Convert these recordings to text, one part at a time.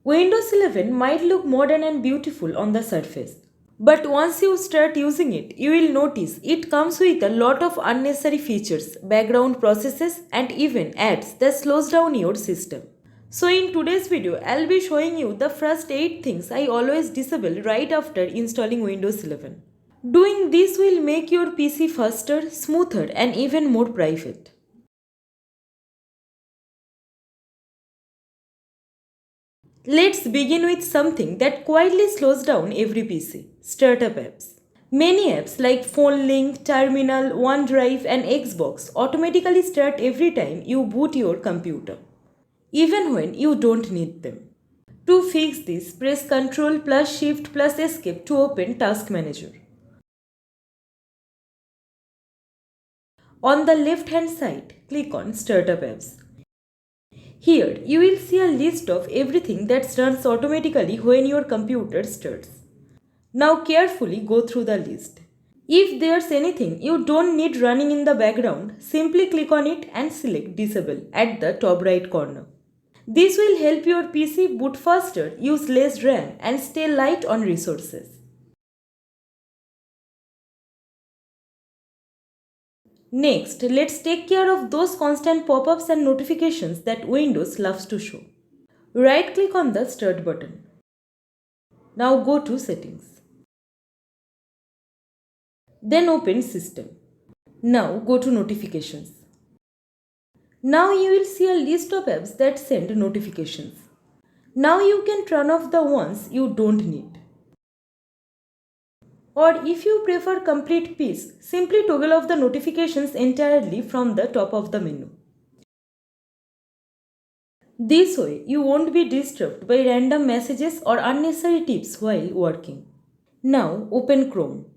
Windows 11 might look modern and beautiful on the surface, but once you start using it, you will notice it comes with a lot of unnecessary features, background processes, and even ads that slows down your system. So in today's video, I'll be showing you the first 8 things I always disable right after installing Windows 11. Doing this will make your PC faster, smoother, and even more private. Let's begin with something that quietly slows down every PC: startup apps. Many apps like Phone Link, Terminal, OneDrive, and Xbox automatically start every time you boot your computer, even when you don't need them. To fix this, press Ctrl plus Shift plus Escape to open Task Manager. On the left hand side, click on Startup Apps. Here, you will see a list of everything that runs automatically when your computer starts. Now carefully go through the list. If there's anything you don't need running in the background, simply click on it and select Disable at the top right corner. This will help your PC boot faster, use less RAM, and stay light on resources. Next, let's take care of those constant pop-ups and notifications that Windows loves to show. Right-click on the Start button. Now go to Settings. Then open System. Now go to Notifications. Now you will see a list of apps that send notifications. Now you can turn off the ones you don't need. Or if you prefer complete peace, simply toggle off the notifications entirely from the top of the menu. This way, you won't be disturbed by random messages or unnecessary tips while working. Now open Chrome.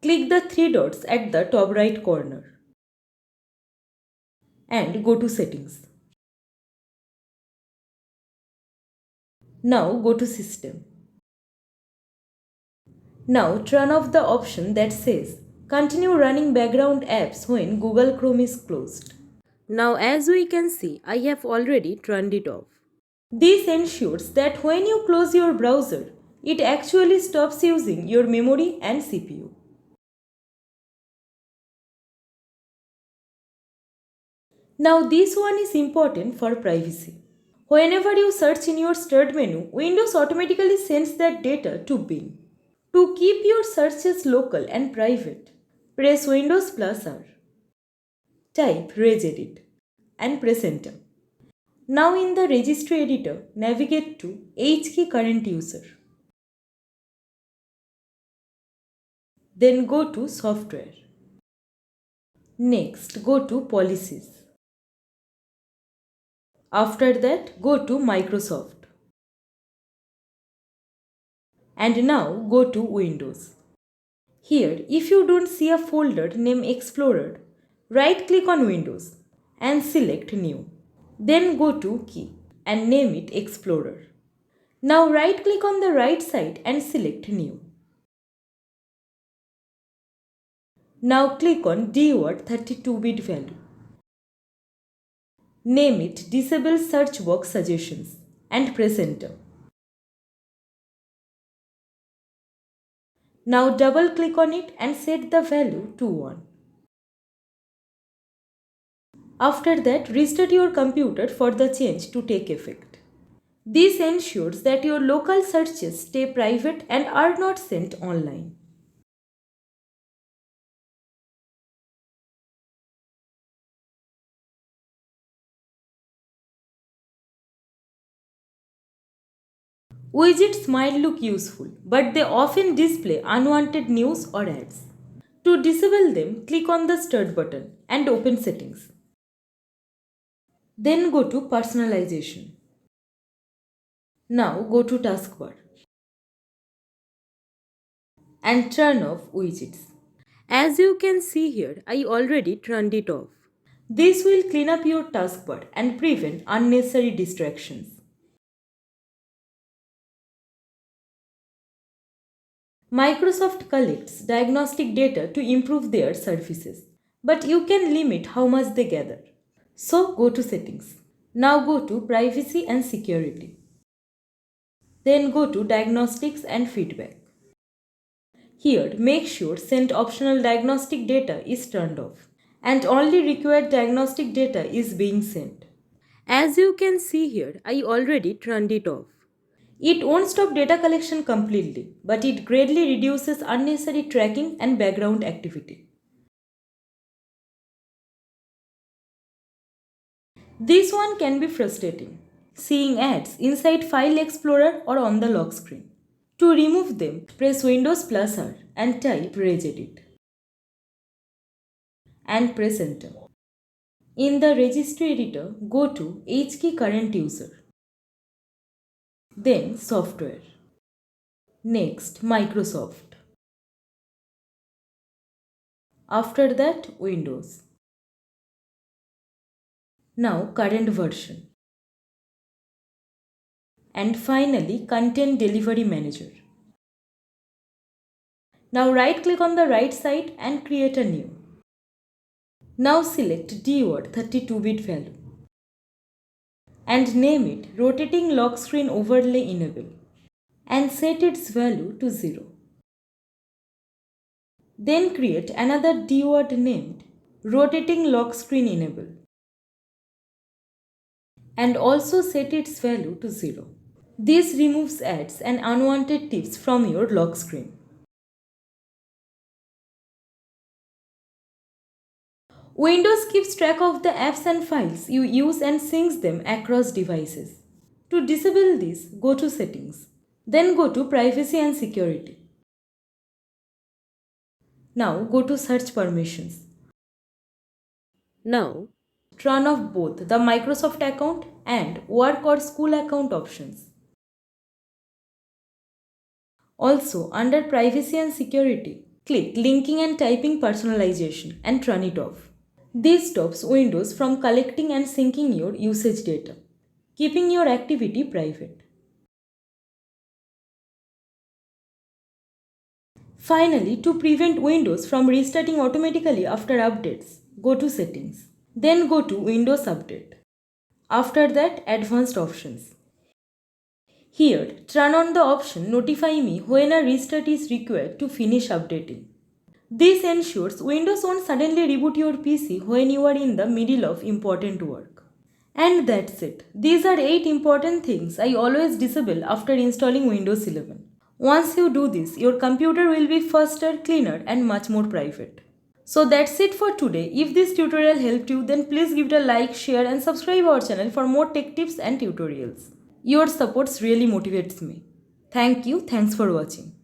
Click the three dots at the top right corner and go to Settings. Now go to System. Now turn off the option that says Continue running background apps when Google Chrome is closed. Now as we can see, I have already turned it off. This ensures that when you close your browser, it actually stops using your memory and CPU. Now this one is important for privacy. Whenever you search in your start menu, Windows automatically sends that data to Bing. To keep your searches local and private, press Windows plus R, type regedit and press enter. Now in the registry editor, navigate to HKey current user. Then go to software. Next, go to policies. After that, go to Microsoft. And now go to Windows. Here, if you don't see a folder named Explorer, right click on Windows and select New. Then go to Key and name it Explorer. Now right click on the right side and select New. Now click on DWORD 32-bit value. Name it Disable Search Box Suggestions and press enter. Now double click on it and set the value to 1. After that, restart your computer for the change to take effect. This ensures that your local searches stay private and are not sent online. Widgets might look useful, but they often display unwanted news or ads. To disable them, click on the Start button and open Settings. Then go to Personalization. Now go to Taskbar and turn off widgets. As you can see here, I already turned it off. This will clean up your taskbar and prevent unnecessary distractions. Microsoft collects diagnostic data to improve their services, but you can limit how much they gather. So go to Settings. Now go to Privacy and Security. Then go to Diagnostics and Feedback. Here, make sure Send Optional Diagnostic Data is turned off and only required diagnostic data is being sent. As you can see here, I already turned it off. It won't stop data collection completely, but it greatly reduces unnecessary tracking and background activity. This one can be frustrating, seeing ads inside File Explorer or on the lock screen. To remove them, press Windows plus R and type regedit and press Enter. In the registry editor, go to HKey current user, then Software, next Microsoft, after that Windows. Now current version, and finally Content Delivery Manager. Now right click on the right side and create a new. Now select DWORD 32-bit value and name it Rotating Lock Screen Overlay Enable and set its value to 0. Then create another DWORD named Rotating Lock Screen Enable and also set its value to 0. This removes ads and unwanted tips from your lock screen. Windows keeps track of the apps and files you use and syncs them across devices. To disable this, go to Settings. Then go to Privacy and Security. Now go to Search Permissions. Now turn off both the Microsoft account and work or school account options. Also, under Privacy and Security, click Linking and Typing Personalization and turn it off. This stops Windows from collecting and syncing your usage data, keeping your activity private. Finally, to prevent Windows from restarting automatically after updates, go to Settings. Then go to Windows Update. After that, Advanced Options. Here, turn on the option Notify me when a restart is required to finish updating. This ensures Windows won't suddenly reboot your PC when you are in the middle of important work. And that's it. These are 8 important things I always disable after installing Windows 11. Once you do this, your computer will be faster, cleaner and much more private. So that's it for today. If this tutorial helped you, then please give it a like, share and subscribe our channel for more tech tips and tutorials. Your support really motivates me. Thank you. Thanks for watching.